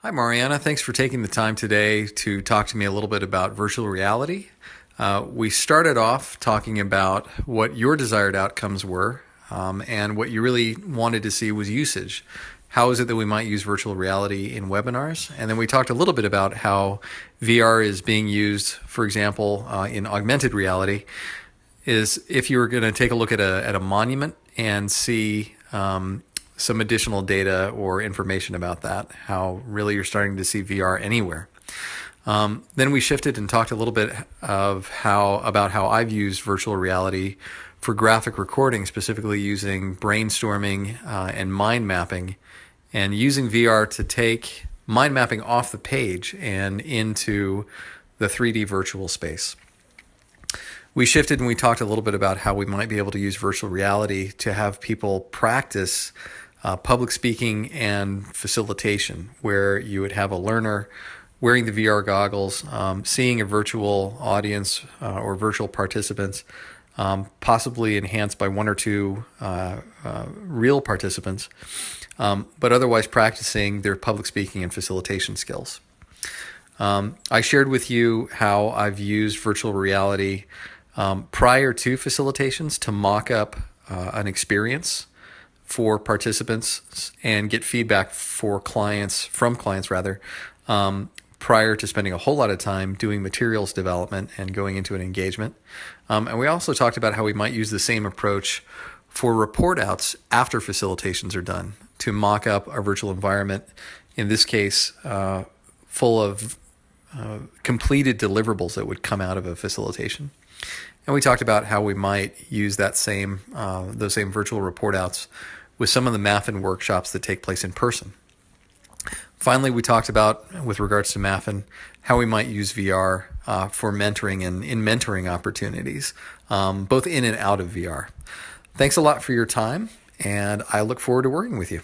Hi, Mariana. Thanks for taking the time today to talk to me a little bit about virtual reality. We started off talking about what your desired outcomes were, and what you really wanted to see was usage. How is it that we might use virtual reality in webinars? And then we talked a little bit about how VR is being used, for example, in augmented reality. Is if you were going to take a look at a monument and see some additional data or information about that, how really you're starting to see VR anywhere. Then we shifted and talked a little bit about how I've used virtual reality for graphic recording, specifically using brainstorming and mind mapping, and using VR to take mind mapping off the page and into the 3D virtual space. We shifted and we talked a little bit about how we might be able to use virtual reality to have people practice public speaking and facilitation, where you would have a learner wearing the VR goggles, seeing a virtual audience or virtual participants, possibly enhanced by one or two real participants, but otherwise practicing their public speaking and facilitation skills. I shared with you how I've used virtual reality prior to facilitations to mock up an experience for participants and get feedback from clients prior to spending a whole lot of time doing materials development and going into an engagement. And we also talked about how we might use the same approach for report outs after facilitations are done to mock up a virtual environment, in this case, full of completed deliverables that would come out of a facilitation. And we talked about how we might use those same virtual report outs with some of the MAFN workshops that take place in person. Finally, we talked about, with regards to MAFN, how we might use VR for mentoring and in mentoring opportunities, both in and out of VR. Thanks a lot for your time, and I look forward to working with you.